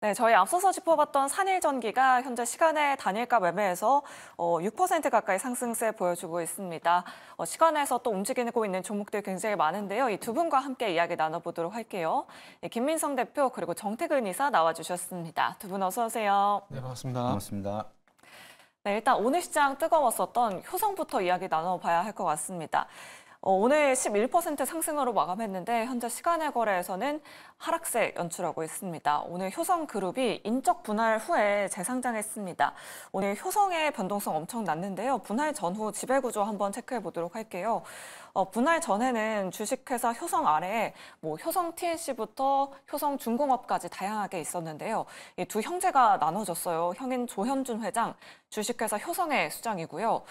네, 저희 앞서서 짚어봤던 산일전기가 현재 시간의 단일가 매매에서 6% 가까이 상승세 보여주고 있습니다. 시간에서 또 움직이고 있는 종목들 굉장히 많은데요. 이 두 분과 함께 이야기 나눠보도록 할게요. 김민성 대표 그리고 정태근 이사 나와주셨습니다. 두 분 어서 오세요. 네, 반갑습니다. 반갑습니다. 네, 일단 오늘 시장 뜨거웠었던 효성부터 이야기 나눠봐야 할 것 같습니다. 오늘 11% 상승으로 마감했는데 현재 시간의 거래에서는 하락세 연출하고 있습니다. 오늘 효성그룹이 인적 분할 후에 재상장했습니다. 오늘 효성의 변동성 엄청 났는데요. 분할 전후 지배구조 한번 체크해 보도록 할게요. 분할 전에는 주식회사 효성 아래에 효성 TNC부터 효성 중공업까지 다양하게 있었는데요. 이 두 형제가 나눠졌어요. 형인 조현준 회장, 주식회사 효성의 수장이고요.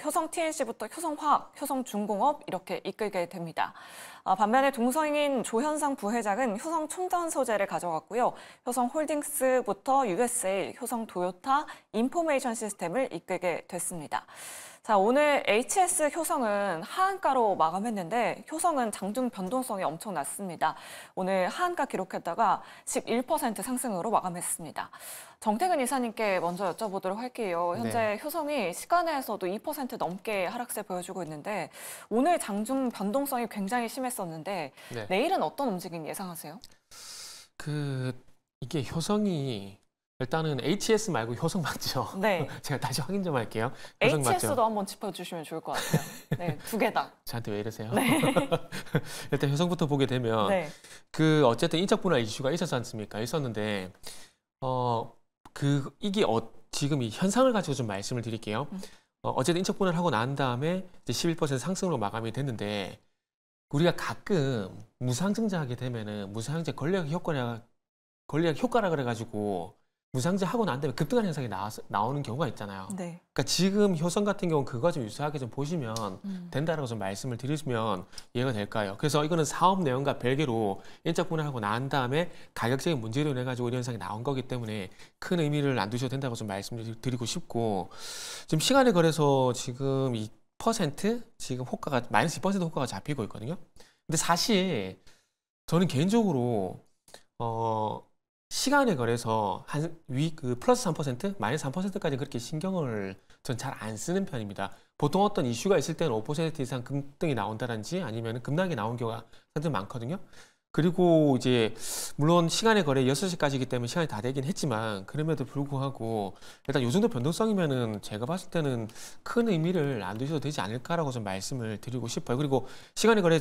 효성 TNC부터 효성화학, 효성중공업 이렇게 이끌게 됩니다. 반면에 동생인 조현상 부회장은 효성 첨단 소재를 가져갔고요. 효성홀딩스부터 USA, 효성 도요타, 인포메이션 시스템을 이끌게 됐습니다. 자, 오늘 HS 효성은 하한가로 마감했는데 효성은 장중 변동성이 엄청 났습니다. 오늘 하한가 기록했다가 11% 상승으로 마감했습니다. 정태근 이사님께 먼저 여쭤보도록 할게요. 현재 효성이 시간에서도 2% 넘게 하락세 보여주고 있는데 오늘 장중 변동성이 굉장히 심했었는데 내일은 어떤 움직임 예상하세요? 이게 효성이 일단은 HS 말고 효성 맞죠? 네. 제가 다시 확인 좀 할게요. 효성 HS도 맞죠? 한번 짚어주시면 좋을 것 같아요. 네, 두 개 다. 저한테 왜 이러세요? 네. 일단 효성부터 보게 되면 어쨌든 인적 분할 이슈가 있었지 않습니까? 있었는데 이게 지금 이 현상을 가지고 좀 말씀을 드릴게요. 어쨌든 인적 분할을 하고 난 다음에 이제 11% 상승으로 마감이 됐는데 우리가 가끔 무상증자 하게 되면은 무상증자 권리약 효과라 그래가지고 무상증자 하고 난 다음에 급등하는 현상이 나오는 경우가 있잖아요. 그러니까 지금 효성 같은 경우는 그거 좀 유사하게 좀 보시면 된다라고 좀 말씀을 드리시면 이해가 될까요? 그래서 이거는 사업 내용과 별개로 인적 분할하고 난 다음에 가격적인 문제로 인해 가지고 이런 현상이 나온 거기 때문에 큰 의미를 안 두셔도 된다고 좀 말씀을 드리고 싶고 지금 시간에 걸해서 지금 2% 지금 호가가 마이너스 2% 호가가 잡히고 있거든요. 근데 사실 저는 개인적으로 시간에 걸해서 플러스 3%, 마이너스 3%까지 그렇게 신경을 전 잘 안 쓰는 편입니다. 보통 어떤 이슈가 있을 때는 5% 이상 급등이 나온다든지 아니면 급락이 나온 경우가 상당히 많거든요. 그리고 이제 물론 시간의 거래 6시까지이기 때문에 시간이 다 되긴 했지만 그럼에도 불구하고 일단 요 정도 변동성이면은 제가 봤을 때는 큰 의미를 안 두셔도 되지 않을까라고 좀 말씀을 드리고 싶어요. 그리고 시간의 거래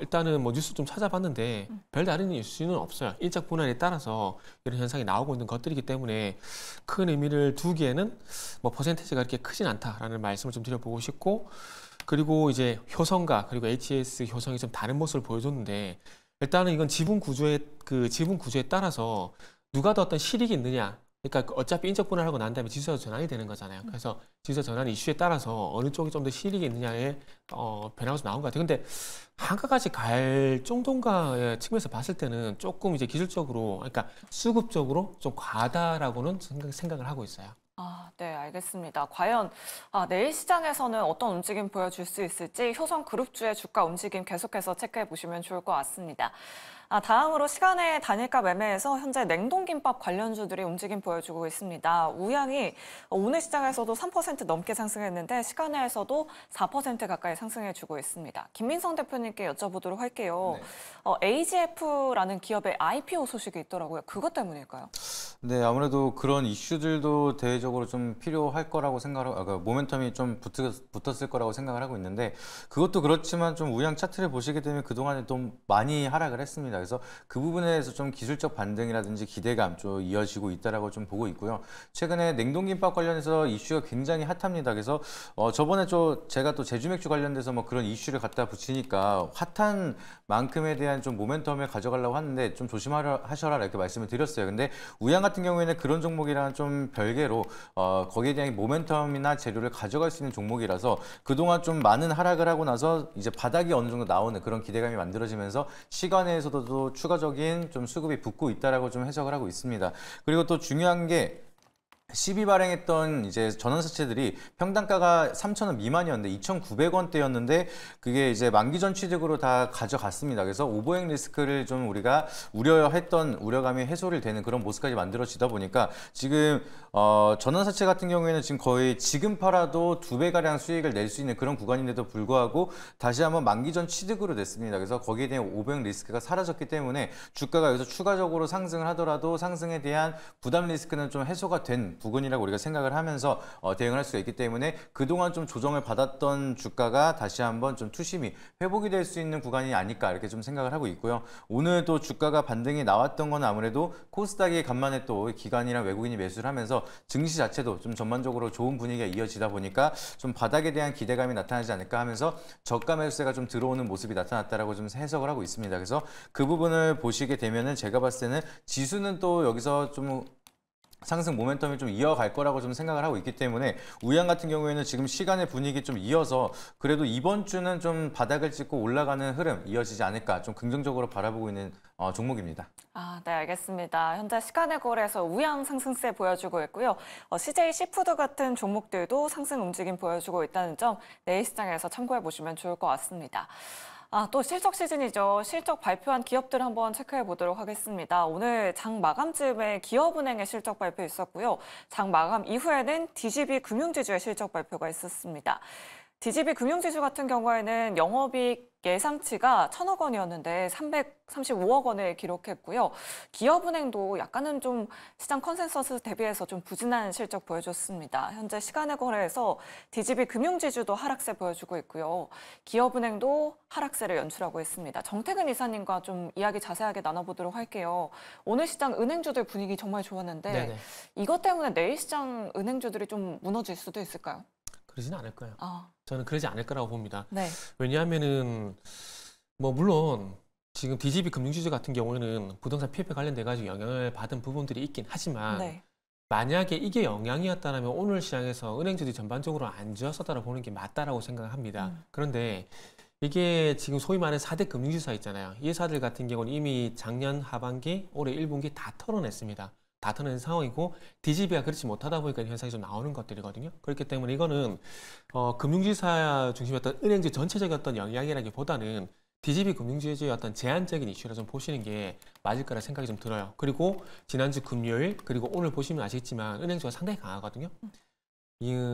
일단은 뉴스 좀 찾아봤는데 별다른 이슈는 없어요. 인적 분할에 따라서 이런 현상이 나오고 있는 것들이기 때문에 큰 의미를 두기에는 퍼센테이지가 그렇게 크진 않다라는 말씀을 좀 드려보고 싶고 그리고 이제 효성과 그리고 HS 효성이 좀 다른 모습을 보여줬는데 일단은 이건 지분 구조에 따라서 누가 더 어떤 실익이 있느냐. 그러니까 어차피 인적 분할하고 난 다음에 지수가 전환이 되는 거잖아요. 그래서 지수 전환 이슈에 따라서 어느 쪽이 좀 더 실익이 있느냐에 변화가 좀 나온 것 같아요. 근데 한가까지 갈 정도인가의 측면에서 봤을 때는 조금 이제 기술적으로, 그러니까 수급적으로 좀 과다라고는 생각을 하고 있어요. 네, 알겠습니다. 과연 내일 시장에서는 어떤 움직임 보여줄 수 있을지 효성그룹주의 주가 움직임 계속해서 체크해 보시면 좋을 것 같습니다. 다음으로 시간의 단일가 매매에서 현재 냉동김밥 관련주들이 움직임 보여주고 있습니다. 우양이 오늘 시장에서도 3% 넘게 상승했는데 시간에서도 4% 가까이 상승해주고 있습니다. 김민성 대표님께 여쭤보도록 할게요. AGF라는 기업의 IPO 소식이 있더라고요. 그것 때문일까요? 네, 아무래도 그런 이슈들도 대외적으로 좀 필요할 거라고 생각하고, 모멘텀이 좀 붙었을 거라고 생각을 하고 있는데, 그것도 그렇지만 좀 우양 차트를 보시게 되면 그동안에 좀 많이 하락을 했습니다. 그래서 그 부분에 대해서 좀 기술적 반등이라든지 기대감 좀 이어지고 있다라고 좀 보고 있고요. 최근에 냉동김밥 관련해서 이슈가 굉장히 핫합니다. 그래서 저번에 제가 또 제주맥주 관련돼서 그런 이슈를 갖다 붙이니까 핫한 만큼에 대한 좀 모멘텀을 가져가려고 하는데 좀 조심하셔라 이렇게 말씀을 드렸어요. 근데 우양 같은 경우에는 그런 종목이랑 좀 별개로 거기에 대한 모멘텀이나 재료를 가져갈 수 있는 종목이라서 그동안 좀 많은 하락을 하고 나서 이제 바닥이 어느 정도 나오는 그런 기대감이 만들어지면서 시간에서도 추가적인 좀 수급이 붙고 있다라고 좀 해석을 하고 있습니다. 그리고 또 중요한 게 12 발행했던 이제 전환사채들이 평단가가 3,000원 미만이었는데 2,900원대였는데 그게 이제 만기 전 취득으로 다 가져갔습니다. 그래서 오버행 리스크를 좀 우리가 우려했던 우려감이 해소를 되는 그런 모습까지 만들어지다 보니까 지금 전환사채 같은 경우에는 지금 거의 지금 팔아도 2배가량 수익을 낼 수 있는 그런 구간인데도 불구하고 다시 한번 만기 전 취득으로 됐습니다. 그래서 거기에 대한 오버행 리스크가 사라졌기 때문에 주가가 여기서 추가적으로 상승을 하더라도 상승에 대한 부담 리스크는 좀 해소가 된 부분이라고 우리가 생각을 하면서 대응을 할 수가 있기 때문에 그동안 좀 조정을 받았던 주가가 다시 한번 좀 투심이 회복이 될 수 있는 구간이 아닐까 이렇게 좀 생각을 하고 있고요. 오늘 또 주가가 반등이 나왔던 건 아무래도 코스닥이 간만에 또 기관이랑 외국인이 매수를 하면서 증시 자체도 좀 전반적으로 좋은 분위기가 이어지다 보니까 좀 바닥에 대한 기대감이 나타나지 않을까 하면서 저가 매수세가 좀 들어오는 모습이 나타났다라고 좀 해석을 하고 있습니다. 그래서 그 부분을 보시게 되면은 제가 봤을 때는 지수는 또 여기서 좀 상승 모멘텀이 좀 이어갈 거라고 좀 생각을 하고 있기 때문에 우양 같은 경우에는 지금 시간의 분위기 좀 이어서 그래도 이번 주는 좀 바닥을 찍고 올라가는 흐름 이어지지 않을까 좀 긍정적으로 바라보고 있는 종목입니다. 네, 알겠습니다. 현재 시간의 거래에서 우양 상승세 보여주고 있고요. CJ 시푸드 같은 종목들도 상승 움직임 보여주고 있다는 점 내일 시장에서 참고해 보시면 좋을 것 같습니다. 또 실적 시즌이죠. 실적 발표한 기업들 한번 체크해 보도록 하겠습니다. 오늘 장 마감쯤에 기업은행의 실적 발표 있었고요. 장 마감 이후에는 DGB 금융지주의 실적 발표가 있었습니다. DGB 금융지주 같은 경우에는 영업이익 예상치가 1,000억 원이었는데 335억 원을 기록했고요. 기업은행도 약간은 좀 시장 컨센서스 대비해서 좀 부진한 실적 보여줬습니다. 현재 시간의 거래에서 DGB 금융지주도 하락세 보여주고 있고요. 기업은행도 하락세를 연출하고 있습니다. 정태근 이사님과 좀 이야기 자세하게 나눠보도록 할게요. 오늘 시장 은행주들 분위기 정말 좋았는데 네네. 이것 때문에 내일 시장 은행주들이 좀 무너질 수도 있을까요? 그러지는 않을 거예요. 저는 그러지 않을 거라고 봅니다. 네. 왜냐하면은 뭐 물론 지금 DGB 금융지주 같은 경우에는 부동산 PF 관련돼 가지고 영향을 받은 부분들이 있긴 하지만 네. 만약에 이게 영향이었다면 오늘 시장에서 은행주들이 전반적으로 안 좋았었다고 보는 게 맞다라고 생각을 합니다. 그런데 이게 지금 소위 말하는 4대 금융지사 있잖아요. 이 회사들 같은 경우는 이미 작년 하반기, 올해 1분기 다 털어냈습니다. 다 털어낸 상황이고 DGB가 그렇지 못하다 보니까 현상이 좀 나오는 것들이거든요. 그렇기 때문에 이거는 금융지사 중심이었던 은행주 전체적인 어떤 영향이라기보다는 DGB 금융지주의 어떤 제한적인 이슈라 좀 보시는 게 맞을 거라 생각이 좀 들어요. 그리고 지난주 금요일 그리고 오늘 보시면 아시겠지만 은행주가 상당히 강하거든요.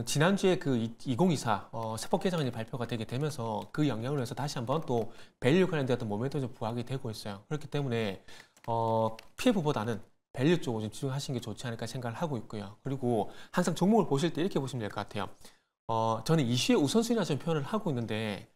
지난주에 그 2024 세법 개정안이 발표가 되게 되면서 그 영향으로 해서 다시 한번 또 밸류 관련된 모멘텀이 좀 부각이 되고 있어요. 그렇기 때문에 PF보다는 밸류 쪽으로 좀 집중하시는 게 좋지 않을까 생각을 하고 있고요. 그리고 항상 종목을 보실 때 이렇게 보시면 될 것 같아요. 저는 이슈의 우선순위라 좀 표현을 하고 있는데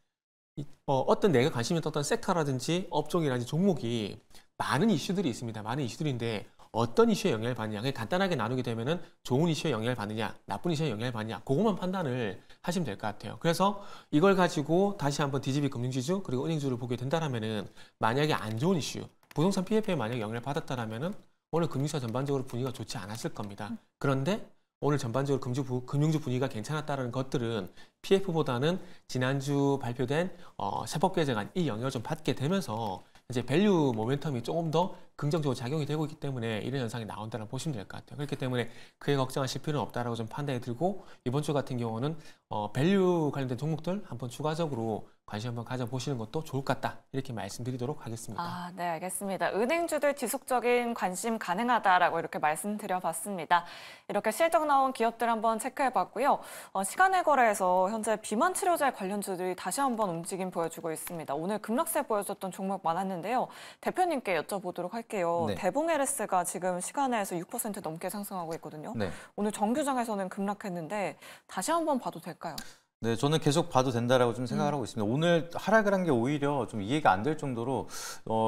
어떤 내가 관심 있던 어떤 섹터라든지 업종이라든지 종목이 많은 이슈들이 있습니다. 많은 이슈들인데 어떤 이슈에 영향을 받느냐. 그냥 간단하게 나누게 되면은 좋은 이슈에 영향을 받느냐, 나쁜 이슈에 영향을 받느냐. 그것만 판단을 하시면 될 것 같아요. 그래서 이걸 가지고 다시 한번 DGB 금융지주 그리고 은행주를 보게 된다라면은 만약에 안 좋은 이슈, 부동산 PF에 만약에 영향을 받았다라면은 오늘 금융시장 전반적으로 분위기가 좋지 않았을 겁니다. 그런데 오늘 전반적으로 금융주 분위기가 괜찮았다는 것들은 PF보다는 지난주 발표된 세법 개정안 이 영향을 좀 받게 되면서 이제 밸류 모멘텀이 조금 더 긍정적으로 작용이 되고 있기 때문에 이런 현상이 나온다고 보시면 될 것 같아요. 그렇기 때문에 크게 걱정하실 필요는 없다라고 좀 판단이 들고 이번 주 같은 경우는 밸류 관련된 종목들 한번 추가적으로 관심 한번 가져보시는 것도 좋을 것 같다 이렇게 말씀드리도록 하겠습니다. 네, 알겠습니다. 은행주들 지속적인 관심 가능하다라고 이렇게 말씀드려봤습니다. 이렇게 실적 나온 기업들 한번 체크해봤고요. 시간의 거래에서 현재 비만 치료제 관련주들이 다시 한번 움직임 보여주고 있습니다. 오늘 급락세 보여줬던 종목 많았는데요. 대표님께 여쭤보도록 할게요. 네. 대봉 LS가 지금 시간에서 6% 넘게 상승하고 있거든요. 네. 오늘 정규장에서는 급락했는데 다시 한번 봐도 될까요? 네, 저는 계속 봐도 된다라고 좀 생각을 하고 있습니다. 오늘 하락을 한 게 오히려 좀 이해가 안 될 정도로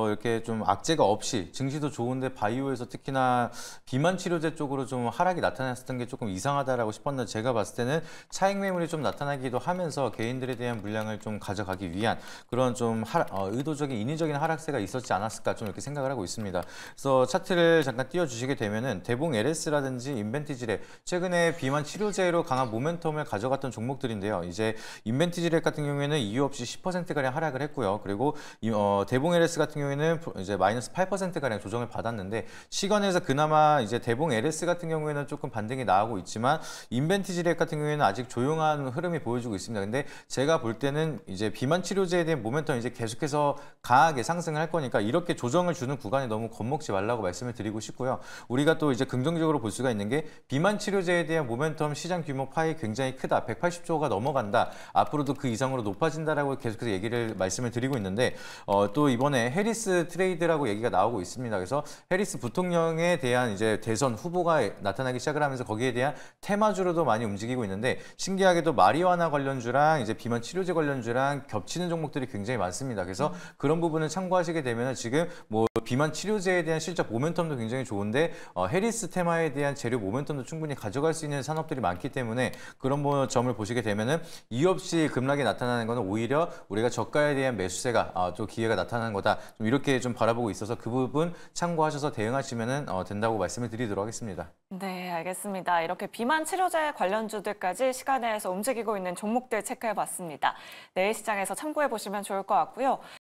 이렇게 좀 악재가 없이 증시도 좋은데 바이오에서 특히나 비만 치료제 쪽으로 좀 하락이 나타났던 게 조금 이상하다라고 싶었는데 제가 봤을 때는 차익 매물이 좀 나타나기도 하면서 개인들에 대한 물량을 좀 가져가기 위한 그런 좀 의도적인 인위적인 하락세가 있었지 않았을까 좀 이렇게 생각을 하고 있습니다. 그래서 차트를 잠깐 띄워주시게 되면은 대봉 LS라든지 인벤티지레 최근에 비만 치료제로 강한 모멘텀을 가져갔던 종목들인데요. 이제 인벤티지 랩 같은 경우에는 이유 없이 10%가량 하락을 했고요. 그리고 대봉 LS 같은 경우에는 이제 마이너스 8%가량 조정을 받았는데 시간에서 그나마 이제 대봉 LS 같은 경우에는 조금 반등이 나오고 있지만 인벤티지 랩 같은 경우에는 아직 조용한 흐름이 보여주고 있습니다. 근데 제가 볼 때는 이제 비만 치료제에 대한 모멘텀 이제 계속해서 강하게 상승을 할 거니까 이렇게 조정을 주는 구간에 너무 겁먹지 말라고 말씀을 드리고 싶고요. 우리가 또 이제 긍정적으로 볼 수가 있는 게 비만 치료제에 대한 모멘텀 시장 규모 파이 굉장히 크다. 180조가 넘어간다. 앞으로도 그 이상으로 높아진다라고 계속해서 말씀을 드리고 있는데 또 이번에 해리스 트레이드라고 얘기가 나오고 있습니다. 그래서 해리스 부통령에 대한 이제 대선 후보가 나타나기 시작을 하면서 거기에 대한 테마주로도 많이 움직이고 있는데 신기하게도 마리화나 관련주랑 이제 비만 치료제 관련주랑 겹치는 종목들이 굉장히 많습니다. 그래서 그런 부분을 참고하시게 되면 지금 뭐 비만 치료제에 대한 실적 모멘텀도 굉장히 좋은데 해리스 테마에 대한 재료 모멘텀도 충분히 가져갈 수 있는 산업들이 많기 때문에 그런 점을 보시게 되면은 이유 없이 급락이 나타나는 것은 오히려 우리가 저가에 대한 매수세가 또 기회가 나타나는 거다. 좀 이렇게 좀 바라보고 있어서 그 부분 참고하셔서 대응하시면 된다고 말씀을 드리도록 하겠습니다. 네, 알겠습니다. 이렇게 비만 치료제 관련주들까지 시간에서 움직이고 있는 종목들 체크해봤습니다. 내일 시장에서 참고해보시면 좋을 것 같고요.